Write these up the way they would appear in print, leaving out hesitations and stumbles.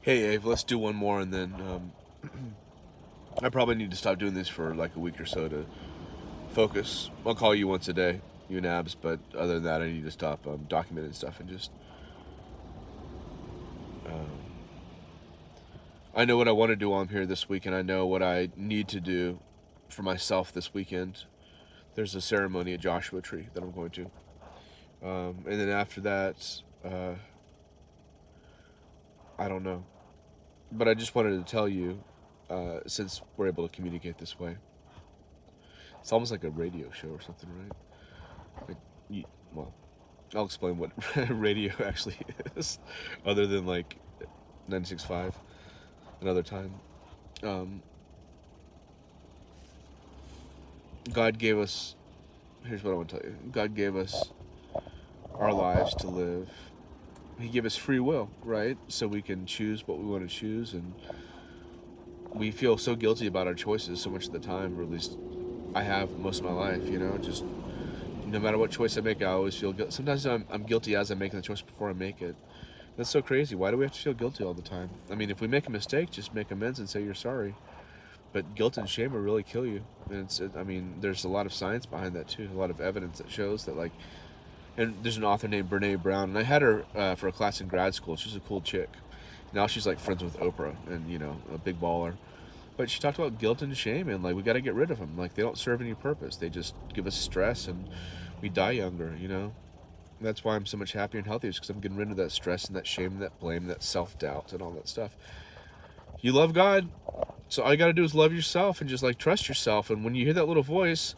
Hey, Ave, let's do one more, and then I probably need to stop doing this for like a week or so to focus. I'll call you once a day, you and Abs, but other than that, I need to stop documenting stuff and just. Um, I know what I want to do while I'm here this week, and I know what I need to do for myself this weekend. There's a ceremony at Joshua Tree that I'm going to. And then after that, I don't know. But I just wanted to tell you, since we're able to communicate this way, it's almost like a radio show or something, right? Like, well, I'll explain what radio actually is, other than like 96.5 another time. Um, God gave us. Here's what I want to tell you. God gave us our lives to live. He gave us free will, right? So we can choose what we want to choose, and we feel so guilty about our choices so much of the time, or at least I have most of my life. Just no matter what choice I make, I always feel guilty. Sometimes I'm guilty as I'm making the choice before I make it. That's so crazy. Why do we have to feel guilty all the time? I mean, if we make a mistake, just make amends and say you're sorry. But guilt and shame will really kill you. And I mean, there's a lot of science behind that too. A lot of evidence that shows that, like, and there's an author named Brene Brown, and I had her for a class in grad school. She's a cool chick. Now she's like friends with Oprah, and a big baller. But she talked about guilt and shame, and like we got to get rid of them. Like they don't serve any purpose. They just give us stress, and we die younger. That's why I'm so much happier and healthier, because I'm getting rid of that stress and that shame and that blame and that self-doubt and all that stuff. You love God, so all you got to do is love yourself and just like trust yourself. And when you hear that little voice,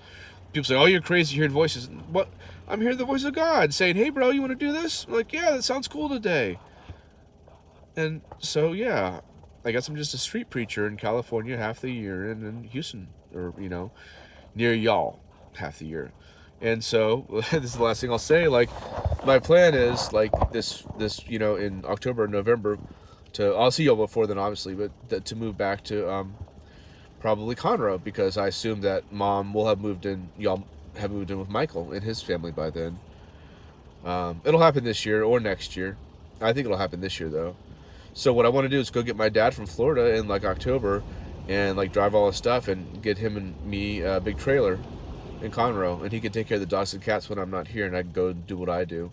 people say, oh, you're crazy hearing voices. What? I'm hearing the voice of God saying, hey, bro, you want to do this? I'm like, yeah, that sounds cool today. And so, yeah, I guess I'm just a street preacher in California half the year, and in Houston, or, near y'all half the year. And so this is the last thing I'll say. Like, my plan is like this, in October and November, I'll see y'all before then, obviously, but to move back to probably Conroe, because I assume that Mom will have moved in. Y'all have moved in with Michael and his family by then. It'll happen this year or next year. I think it'll happen this year though. So what I want to do is go get my dad from Florida in like October, and like drive all his stuff and get him and me a big trailer in Conroe, and he can take care of the dogs and cats when I'm not here, and I can go do what I do.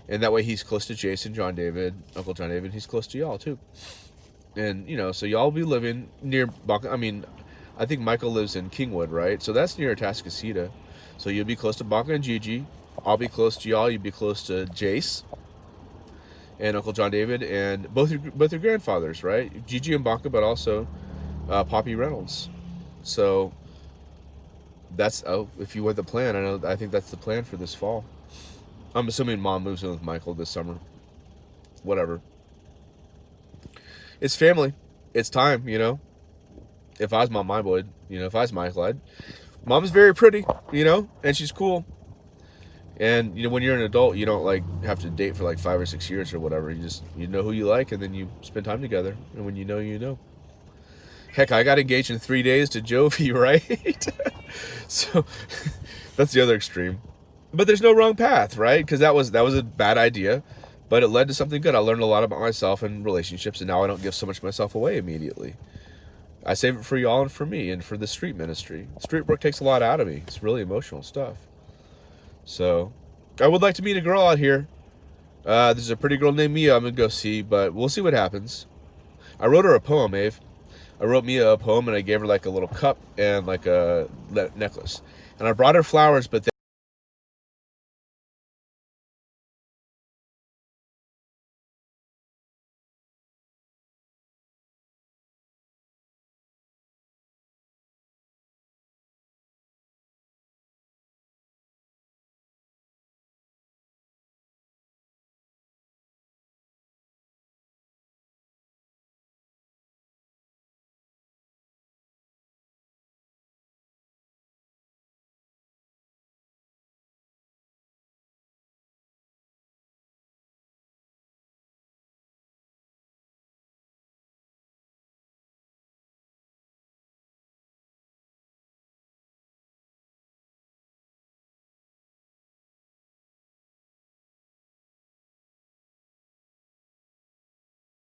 And that way he's close to Jason, John David, Uncle John David. He's close to y'all too. And so y'all will be living near. I mean, I think Michael lives in Kingwood, right? So that's near Atascocita. So you'll be close to Bonka and Gigi. I'll be close to y'all. You'll be close to Jace and Uncle John David, and both your grandfathers, right? Gigi and Bonka, but also Poppy Reynolds. So that's if you want the plan, I think that's the plan for this fall. I'm assuming Mom moves in with Michael this summer. Whatever. It's family. It's time. If I was Mom, I would. If I was Michael, Mom's very pretty. And she's cool. And when you're an adult, you don't like have to date for like 5 or 6 years or whatever. You know who you like, and then you spend time together. And when you know, you know. Heck, I got engaged in 3 days to Jovi, right? So that's the other extreme. But there's no wrong path, right? Because that was a bad idea, but it led to something good. I learned a lot about myself and relationships, and now I don't give so much of myself away immediately. I save it for y'all and for me and for the street ministry. Street work takes a lot out of me. It's really emotional stuff. So I would like to meet a girl out here. There's a pretty girl named Mia I'm going to go see, but we'll see what happens. I wrote her a poem, Ave. I wrote Mia a poem, and I gave her like a little cup and like a necklace. And I brought her flowers, but